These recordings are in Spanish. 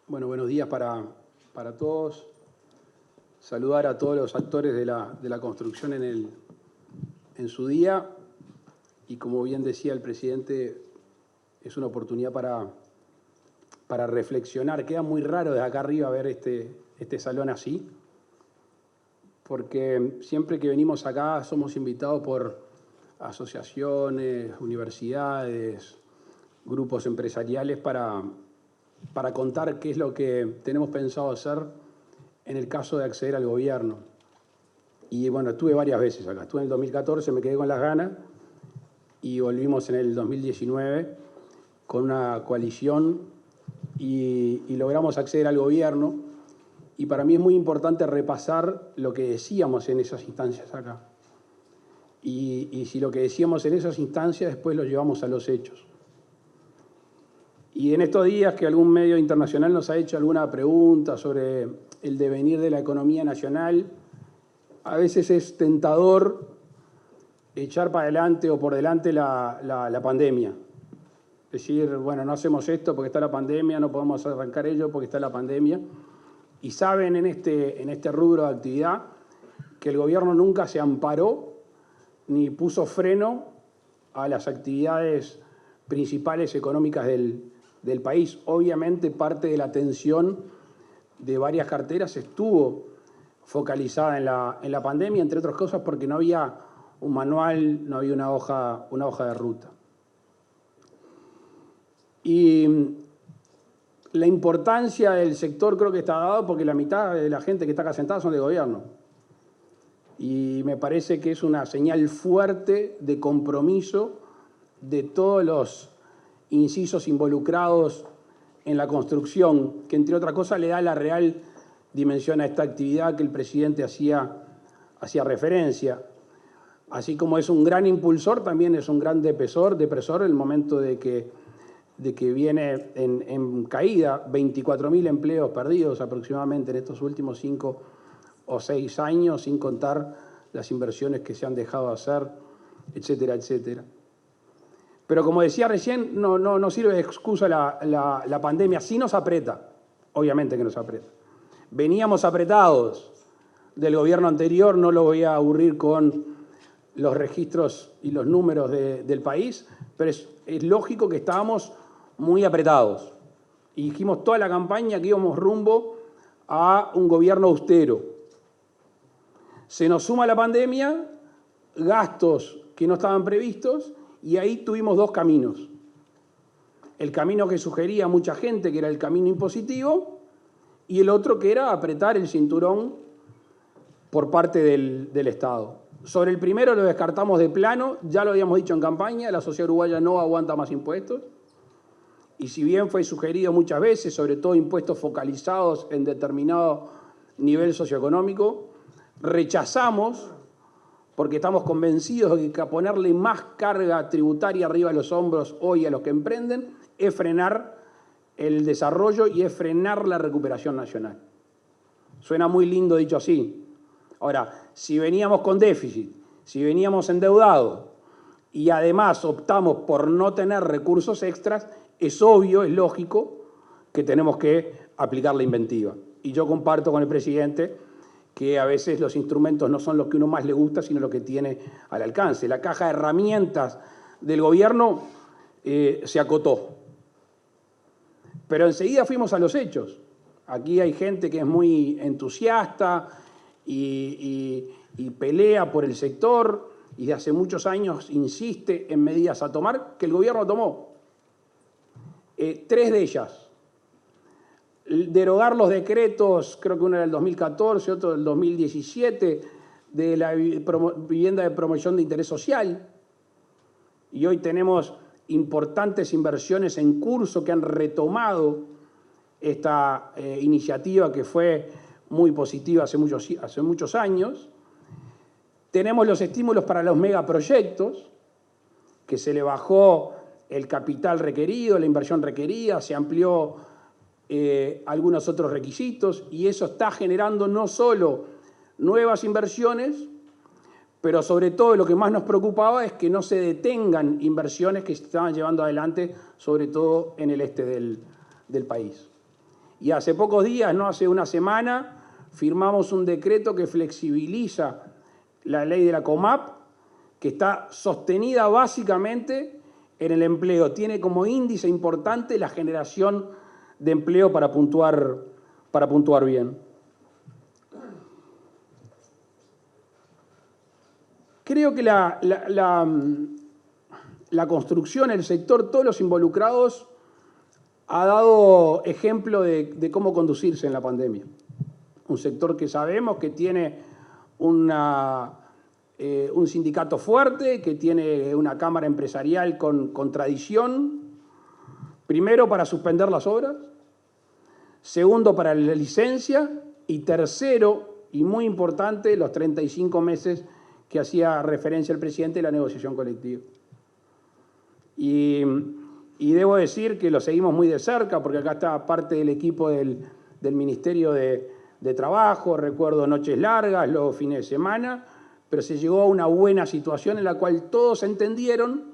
Bueno, buenos días para todos. Saludar a todos los actores de la construcción en su día. Y como bien decía el presidente, es una oportunidad para reflexionar. Queda muy raro desde acá arriba ver este salón así, porque siempre que venimos acá somos invitados por asociaciones, universidades, grupos empresariales para contar qué es lo que tenemos pensado hacer en el caso de acceder al gobierno. Y bueno, estuve varias veces acá. Estuve en el 2014, me quedé con las ganas, y volvimos en el 2019 con una coalición y logramos acceder al gobierno. Y para mí es muy importante repasar lo que decíamos en esas instancias acá. Y si lo que decíamos en esas instancias después lo llevamos a los hechos. Y en estos días que algún medio internacional nos ha hecho alguna pregunta sobre el devenir de la economía nacional, a veces es tentador echar para adelante o por delante la pandemia. Decir, bueno, no hacemos esto porque está la pandemia, no podemos arrancar ello porque está la pandemia. Y saben en este rubro de actividad que el gobierno nunca se amparó ni puso freno a las actividades principales económicas del país. Obviamente parte de la atención de varias carteras estuvo focalizada en la pandemia, entre otras cosas porque no había un manual, no había una hoja de ruta. Y la importancia del sector creo que está dado porque la mitad de la gente que está acá sentada son de gobierno. Y me parece que es una señal fuerte de compromiso de todos los incisos involucrados en la construcción, que entre otras cosas le da la real dimensión a esta actividad que el presidente hacía referencia. Así como es un gran impulsor, también es un gran depresor en el momento de que viene en caída, 24.000 empleos perdidos aproximadamente en estos últimos 5 o 6 años, sin contar las inversiones que se han dejado de hacer, etcétera, etcétera. Pero como decía recién, no sirve de excusa la pandemia. Sí nos aprieta, obviamente que nos aprieta. Veníamos apretados del gobierno anterior, no lo voy a aburrir con los registros y los números del país, pero es lógico que estábamos muy apretados. Y dijimos toda la campaña que íbamos rumbo a un gobierno austero. Se nos suma la pandemia, gastos que no estaban previstos, y ahí tuvimos dos caminos. El camino que sugería mucha gente, que era el camino impositivo, y el otro que era apretar el cinturón por parte del Estado. Sobre el primero lo descartamos de plano, ya lo habíamos dicho en campaña, la sociedad uruguaya no aguanta más impuestos. Y si bien fue sugerido muchas veces, sobre todo impuestos focalizados en determinado nivel socioeconómico, rechazamos porque estamos convencidos de que ponerle más carga tributaria arriba de los hombros hoy a los que emprenden es frenar el desarrollo y es frenar la recuperación nacional. Suena muy lindo dicho así. Ahora, si veníamos con déficit, si veníamos endeudados y además optamos por no tener recursos extras, es obvio, es lógico que tenemos que aplicar la inventiva. Y yo comparto con el presidente que a veces los instrumentos no son los que uno más le gusta, sino lo que tiene al alcance. La caja de herramientas del gobierno se acotó. Pero enseguida fuimos a los hechos. Aquí hay gente que es muy entusiasta y pelea por el sector y de hace muchos años insiste en medidas a tomar que el gobierno tomó. 3 de ellas. Derogar los decretos, creo que uno era del 2014, otro del 2017, de la vivienda de promoción de interés social. Y hoy tenemos importantes inversiones en curso que han retomado esta iniciativa que fue muy positiva hace muchos años. Tenemos los estímulos para los megaproyectos, que se le bajó el capital requerido, la inversión requerida, se amplió algunos otros requisitos y eso está generando no solo nuevas inversiones, pero sobre todo lo que más nos preocupaba es que no se detengan inversiones que se estaban llevando adelante, sobre todo en el este del país. Y hace pocos días, no hace una semana, firmamos un decreto que flexibiliza la ley de la COMAP, que está sostenida básicamente en el empleo. Tiene como índice importante la generación de empleo para puntuar bien. Creo que la construcción, el sector, todos los involucrados, ha dado ejemplo de cómo conducirse en la pandemia. Un sector que sabemos que tiene un sindicato fuerte, que tiene una cámara empresarial con tradición, primero para suspender las obras, segundo para la licencia y tercero, y muy importante, los 35 meses que hacía referencia el presidente de la negociación colectiva. Y debo decir que lo seguimos muy de cerca, porque acá está parte del equipo del Ministerio de Trabajo, recuerdo noches largas, luego fines de semana, pero se llegó a una buena situación en la cual todos entendieron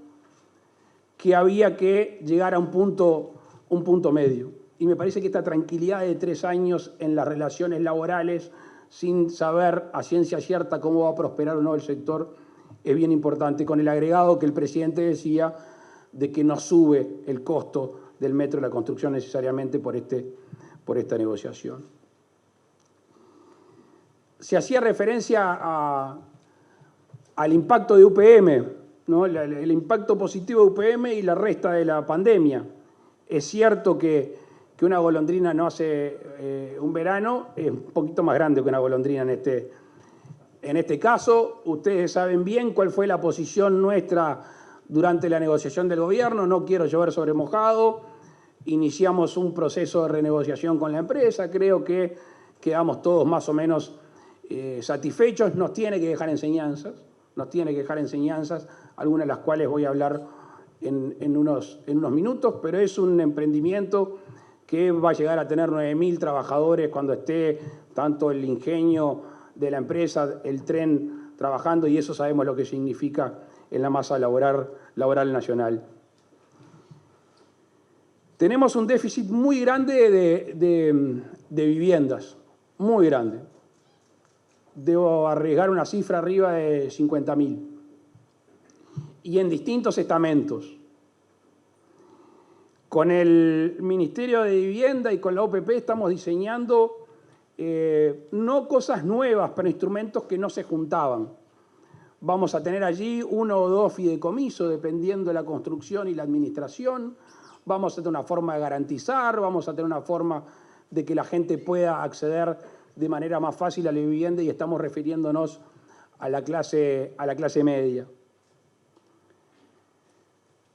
que había que llegar a un punto medio. Y me parece que esta tranquilidad de 3 años en las relaciones laborales, sin saber a ciencia cierta cómo va a prosperar o no el sector, es bien importante, con el agregado que el presidente decía de que no sube el costo del metro de la construcción necesariamente por esta negociación. Se hacía referencia al impacto de UPM, ¿no? El impacto positivo de UPM y la resta de la pandemia. Es cierto que una golondrina no hace un verano, es un poquito más grande que una golondrina en este caso. Ustedes saben bien cuál fue la posición nuestra durante la negociación del gobierno, no quiero llover sobre mojado, iniciamos un proceso de renegociación con la empresa, creo que quedamos todos más o menos satisfechos, nos tiene que dejar enseñanzas, algunas de las cuales voy a hablar en unos minutos, pero es un emprendimiento que va a llegar a tener 9.000 trabajadores cuando esté tanto el ingenio de la empresa, el tren trabajando, y eso sabemos lo que significa en la masa laboral nacional. Tenemos un déficit muy grande de viviendas, muy grande. Debo arriesgar una cifra arriba de 50.000. Y en distintos estamentos. Con el Ministerio de Vivienda y con la OPP estamos diseñando no cosas nuevas, pero instrumentos que no se juntaban. Vamos a tener allí 1 o 2 fideicomisos, dependiendo de la construcción y la administración. Vamos a tener una forma de garantizar, vamos a tener una forma de que la gente pueda acceder de manera más fácil a la vivienda, y estamos refiriéndonos a la clase media.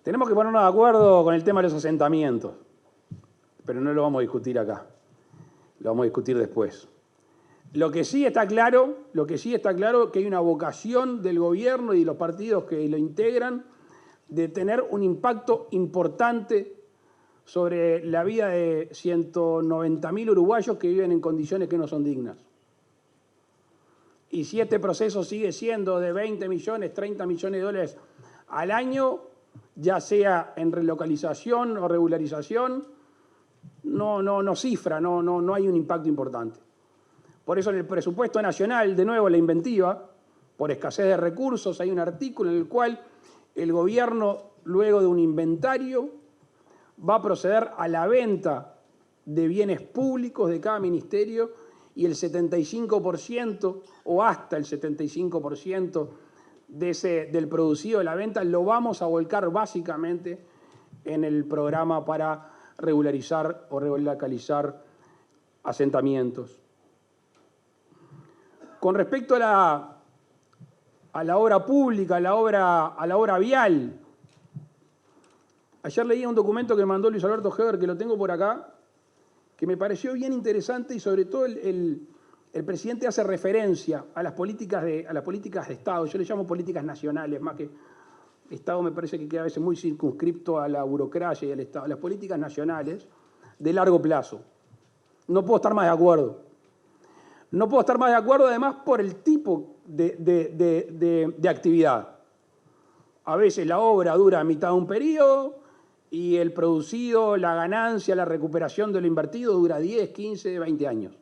Tenemos que ponernos de acuerdo con el tema de los asentamientos, pero no lo vamos a discutir acá, lo vamos a discutir después. Lo que sí está claro es que hay una vocación del gobierno y de los partidos que lo integran de tener un impacto importante sobre la vida de 190.000 uruguayos que viven en condiciones que no son dignas. Y si este proceso sigue siendo de 20 millones, 30 millones de dólares al año, ya sea en relocalización o regularización, no cifra, no hay un impacto importante. Por eso en el presupuesto nacional, de nuevo la inventiva, por escasez de recursos, hay un artículo en el cual el gobierno, luego de un inventario, va a proceder a la venta de bienes públicos de cada ministerio, y el 75% o hasta el 75% del producido de la venta lo vamos a volcar básicamente en el programa para regularizar o relocalizar asentamientos. Con respecto a la obra pública, a la obra vial, ayer leí un documento que mandó Luis Alberto Heber, que lo tengo por acá, que me pareció bien interesante, y sobre todo el presidente hace referencia a las políticas de Estado. Yo le llamo políticas nacionales, más que Estado me parece que queda a veces muy circunscripto a la burocracia y al Estado. Las políticas nacionales de largo plazo. No puedo estar más de acuerdo. No puedo estar más de acuerdo, además, por el tipo de actividad. A veces la obra dura a mitad de un periodo y el producido, la ganancia, la recuperación de lo invertido dura 10, 15, 20 años.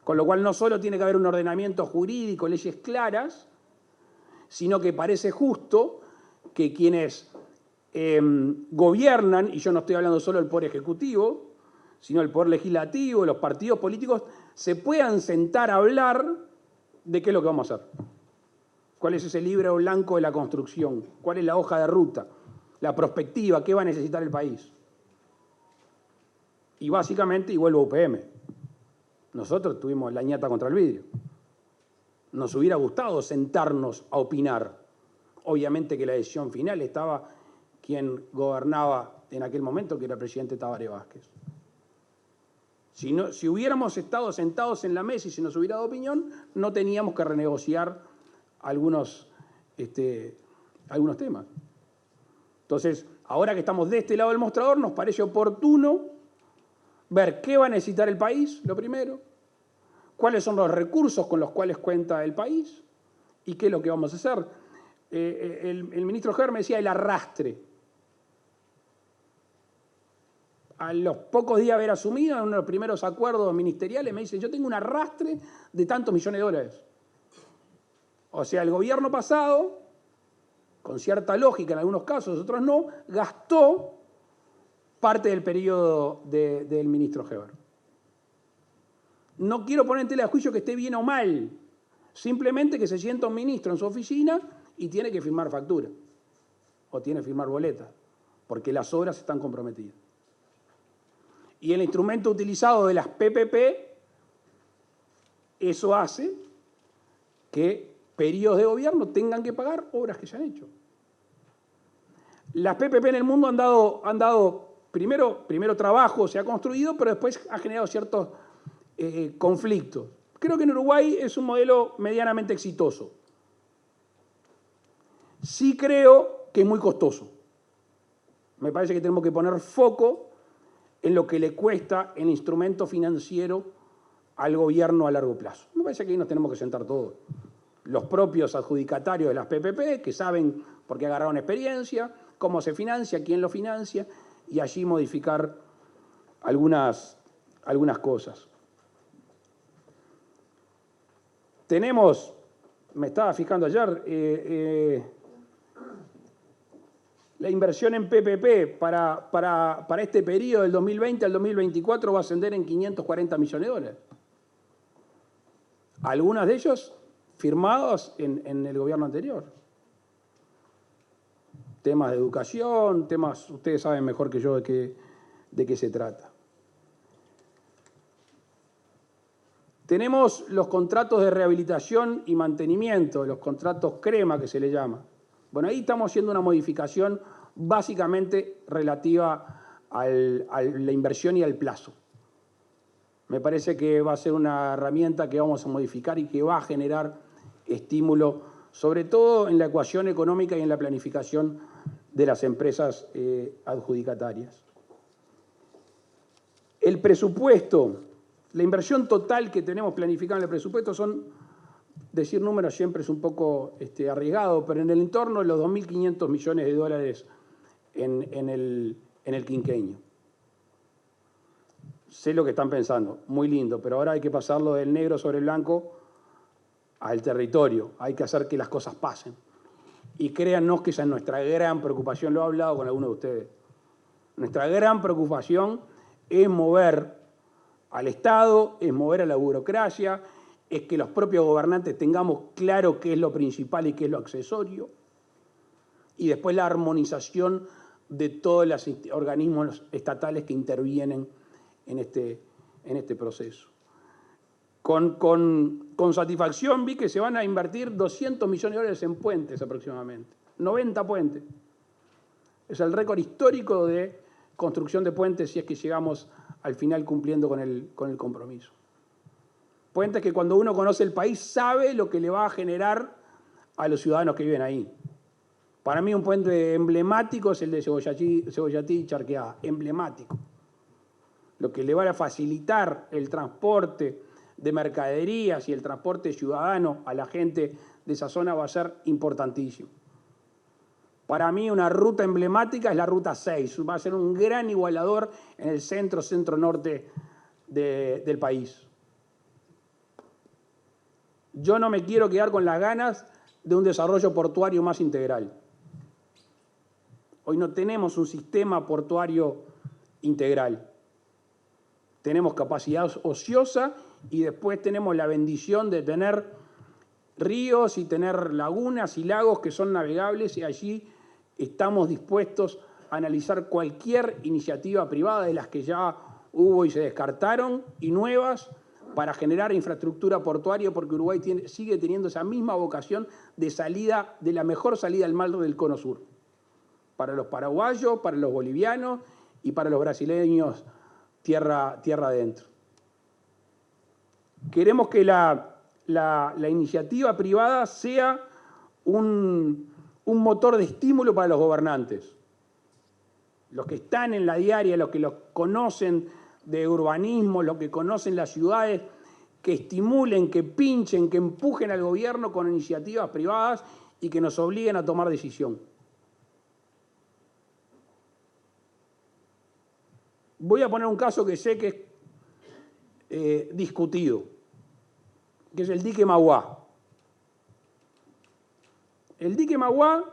Con lo cual no solo tiene que haber un ordenamiento jurídico, leyes claras, sino que parece justo que quienes gobiernan, y yo no estoy hablando solo del Poder Ejecutivo, sino del Poder Legislativo, los partidos políticos, se puedan sentar a hablar de qué es lo que vamos a hacer. ¿Cuál es ese libro blanco de la construcción? ¿Cuál es la hoja de ruta? La perspectiva, ¿qué va a necesitar el país? Y básicamente, y vuelvo a UPM, nosotros tuvimos la ñata contra el vidrio. Nos hubiera gustado sentarnos a opinar. Obviamente que la decisión final estaba quien gobernaba en aquel momento, que era el presidente Tabaré Vázquez. Si hubiéramos estado sentados en la mesa y se nos hubiera dado opinión, no teníamos que renegociar algunos temas. Entonces, ahora que estamos de este lado del mostrador, nos parece oportuno ver qué va a necesitar el país, lo primero, cuáles son los recursos con los cuales cuenta el país y qué es lo que vamos a hacer. El ministro Heber me decía el arrastre. A los pocos días de haber asumido, en uno de los primeros acuerdos ministeriales, me dice, yo tengo un arrastre de tantos millones de dólares. O sea, el gobierno pasado, con cierta lógica en algunos casos, otros no, gastó parte del periodo del ministro Heber. No quiero poner en tela de juicio que esté bien o mal, simplemente que se sienta un ministro en su oficina y tiene que firmar factura o tiene que firmar boletas, porque las obras están comprometidas. Y el instrumento utilizado de las PPP, eso hace que periodos de gobierno tengan que pagar obras que se han hecho. Las PPP en el mundo han dado primero trabajo, se ha construido, pero después ha generado ciertos conflictos. Creo que en Uruguay es un modelo medianamente exitoso. Sí creo que es muy costoso. Me parece que tenemos que poner foco en lo que le cuesta el instrumento financiero al gobierno a largo plazo. Me parece que ahí nos tenemos que sentar todos. Los propios adjudicatarios de las PPP, que saben por qué agarraron experiencia, cómo se financia, quién lo financia, y allí modificar algunas cosas. Tenemos, me estaba fijando ayer, la inversión en PPP para este periodo del 2020 al 2024 va a ascender en 540 millones de dólares. Algunos de ellos firmados en el gobierno anterior. Temas de educación, temas, ustedes saben mejor que yo de qué se trata. Tenemos los contratos de rehabilitación y mantenimiento, los contratos crema que se le llama. Bueno, ahí estamos haciendo una modificación básicamente relativa a la inversión y al plazo. Me parece que va a ser una herramienta que vamos a modificar y que va a generar estímulo, sobre todo en la ecuación económica y en la planificación de las empresas adjudicatarias. El presupuesto, la inversión total que tenemos planificada en el presupuesto decir números siempre es un poco arriesgado, pero en el entorno de los 2.500 millones de dólares en el quinquenio. Sé lo que están pensando, muy lindo, pero ahora hay que pasarlo del negro sobre el blanco al territorio, hay que hacer que las cosas pasen. Y créannos que esa es nuestra gran preocupación, lo he hablado con algunos de ustedes. Nuestra gran preocupación es mover al Estado, es mover a la burocracia, es que los propios gobernantes tengamos claro qué es lo principal y qué es lo accesorio, y después la armonización de todos los organismos estatales que intervienen en este proceso. Con satisfacción vi que se van a invertir 200 millones de dólares en puentes aproximadamente, 90 puentes. Es el récord histórico de construcción de puentes si es que llegamos al final cumpliendo con el compromiso. Puentes que cuando uno conoce el país sabe lo que le va a generar a los ciudadanos que viven ahí. Para mí un puente emblemático es el de Cebollatí y Charqueada, emblemático. Lo que le va a facilitar el transporte de mercaderías y el transporte ciudadano a la gente de esa zona va a ser importantísimo. Para mí una ruta emblemática es la Ruta 6. Va a ser un gran igualador en el centro-norte del país. Yo no me quiero quedar con las ganas de un desarrollo portuario más integral. Hoy no tenemos un sistema portuario integral. Tenemos capacidad ociosa y después tenemos la bendición de tener ríos y tener lagunas y lagos que son navegables, y allí estamos dispuestos a analizar cualquier iniciativa privada de las que ya hubo y se descartaron, y nuevas, para generar infraestructura portuaria, porque Uruguay sigue teniendo esa misma vocación de salida, de la mejor salida al mar del Cono Sur. Para los paraguayos, para los bolivianos y para los brasileños tierra adentro. Queremos que la iniciativa privada sea un motor de estímulo para los gobernantes. Los que están en la diaria, los que los conocen de urbanismo, los que conocen las ciudades, que estimulen, que pinchen, que empujen al gobierno con iniciativas privadas y que nos obliguen a tomar decisión. Voy a poner un caso que sé que es discutido, que es el dique Mauá. El dique Mauá,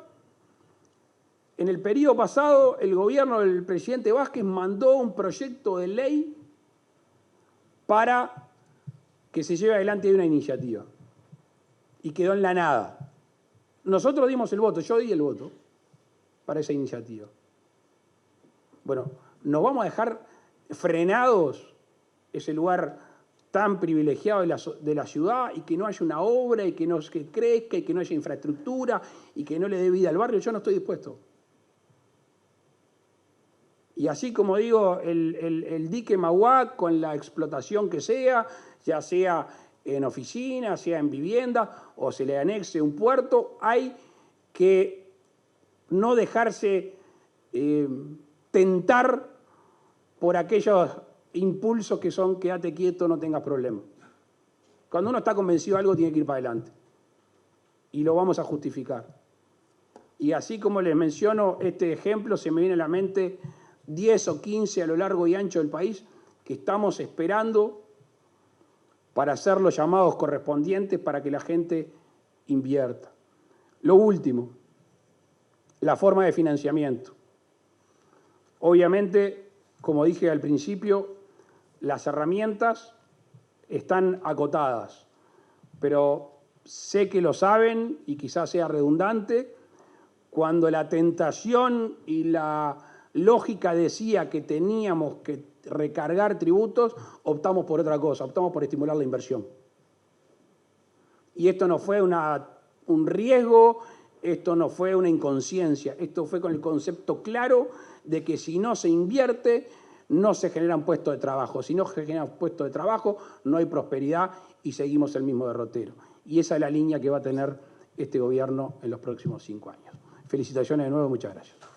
en el periodo pasado, el gobierno del presidente Vázquez mandó un proyecto de ley para que se lleve adelante una iniciativa. Y quedó en la nada. Nosotros dimos el voto, yo di el voto para esa iniciativa. Bueno, ¿nos vamos a dejar frenados ese lugar tan privilegiado de la ciudad, y que no haya una obra, y que crezca, y que no haya infraestructura, y que no le dé vida al barrio? Yo no estoy dispuesto. Y así como digo, el dique Mauá, con la explotación que sea, ya sea en oficina, sea en vivienda, o se le anexe un puerto, hay que no dejarse tentar por aquellos impulsos que son quédate quieto, no tengas problemas. Cuando uno está convencido de algo, tiene que ir para adelante. Y lo vamos a justificar. Y así como les menciono este ejemplo, se me viene a la mente 10 o 15 a lo largo y ancho del país que estamos esperando para hacer los llamados correspondientes para que la gente invierta. Lo último, la forma de financiamiento. Obviamente, como dije al principio, las herramientas están acotadas, pero sé que lo saben y quizás sea redundante. Cuando la tentación y la lógica decía que teníamos que recargar tributos, optamos por otra cosa, optamos por estimular la inversión. Y esto no fue un riesgo, esto no fue una inconsciencia, esto fue con el concepto claro de que si no se invierte, no se generan puestos de trabajo. Si no se generan puestos de trabajo, no hay prosperidad y seguimos el mismo derrotero. Y esa es la línea que va a tener este gobierno en los próximos 5 años. Felicitaciones de nuevo, muchas gracias.